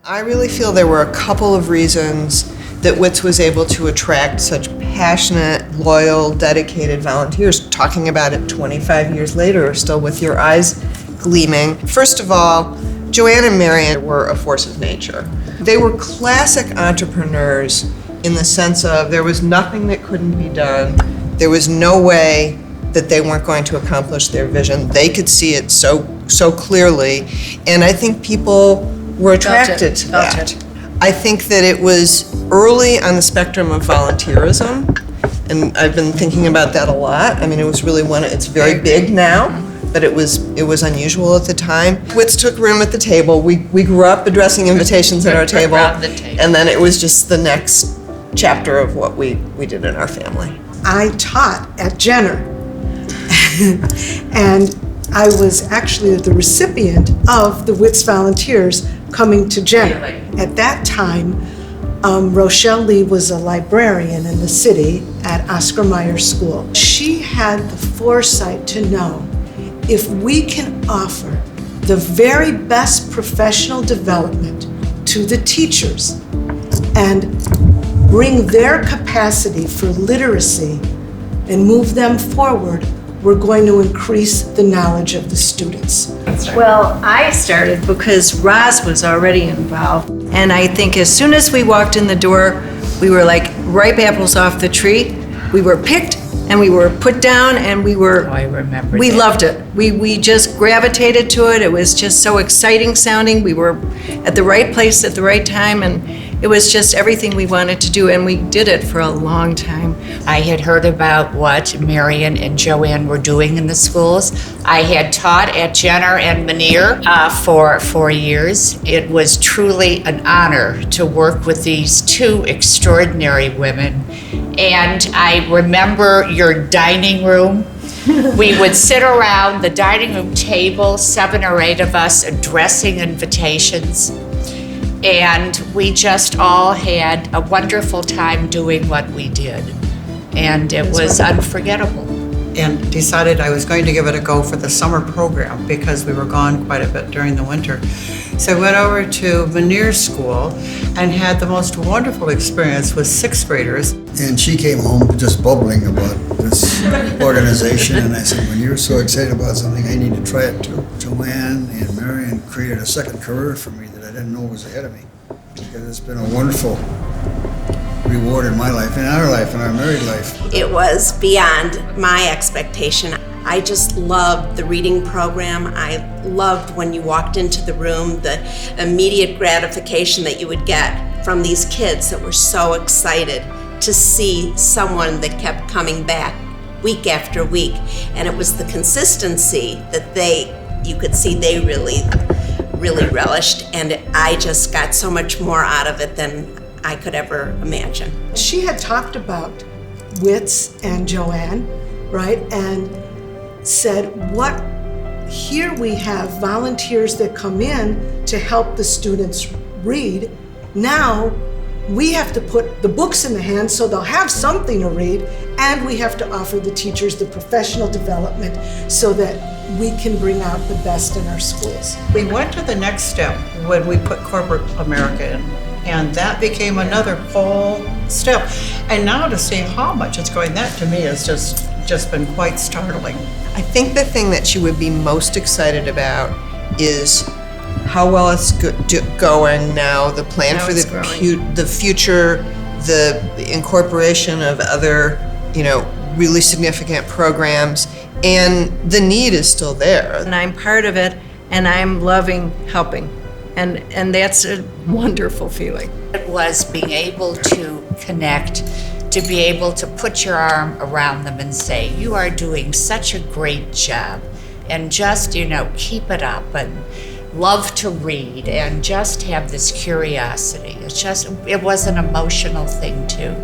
I really feel there were a couple of reasons that WITS was able to attract such passionate, loyal, dedicated volunteers. Talking about it 25 years later, are still with your eyes gleaming. First of all, Joanne and Marion were a force of nature. They were classic entrepreneurs in the sense of there was nothing that couldn't be done. There was no way that they weren't going to accomplish their vision. They could see it so clearly, and I think people were attracted to that. I think that it was early on the spectrum of volunteerism, and I've been thinking about that a lot. I mean, it was really it's very big now, but it was unusual at the time. WITS took room at the table. We grew up addressing invitations at our table, and then it was just the next chapter of what we did in our family. I taught at Jenner, and I was actually the recipient of the WITS volunteers coming to Jenner. At that time, Rochelle Lee was a librarian in the city at Oscar Mayer School. She had the foresight to know if we can offer the very best professional development to the teachers and bring their capacity for literacy and move them forward, we're going to increase the knowledge of the students. Well, I started because Roz was already involved. And I think as soon as we walked in the door, we were like ripe apples off the tree. We were picked and we were put down and we loved it. We just gravitated to it. It was just so exciting sounding. We were at the right place at the right time, and it was just everything we wanted to do, and we did it for a long time. I had heard about what Marion and Joanne were doing in the schools. I had taught at Jenner and Manier for 4 years. It was truly an honor to work with these two extraordinary women. And I remember your dining room. We would sit around the dining room table, 7 or 8 of us, addressing invitations. And we just all had a wonderful time doing what we did. And it was unforgettable. And decided I was going to give it a go for the summer program because we were gone quite a bit during the winter. So I went over to Manier School and had the most wonderful experience with 6th graders. And she came home just bubbling about this organization, and I said, when you're so excited about something, I need to try it too. Joanne and Marion created a second career for me that I didn't know was ahead of me, because it's been a wonderful reward in my life, in our life, in our married life. It was beyond my expectation. I just loved the reading program. I loved when you walked into the room, the immediate gratification that you would get from these kids that were so excited to see someone that kept coming back week after week. And it was the consistency that you could see they really relished, and I just got so much more out of it than I could ever imagine. She had talked about WITS and Joanne, right? And said, here we have volunteers that come in to help the students read. Now we have to put the books in the hands so they'll have something to read, and we have to offer the teachers the professional development so that we can bring out the best in our schools. We went to the next step when we put corporate America in, and that became another whole step. And now to see how much it's going, that to me has just been quite startling. I think the thing that she would be most excited about is how well it's going now, the plan for the future, the incorporation of other, really significant programs, and the need is still there. And I'm part of it, and I'm loving helping. And that's a wonderful feeling. It was being able to connect, to be able to put your arm around them and say, you are doing such a great job, and just, keep it up, and love to read, and just have this curiosity. It was an emotional thing too.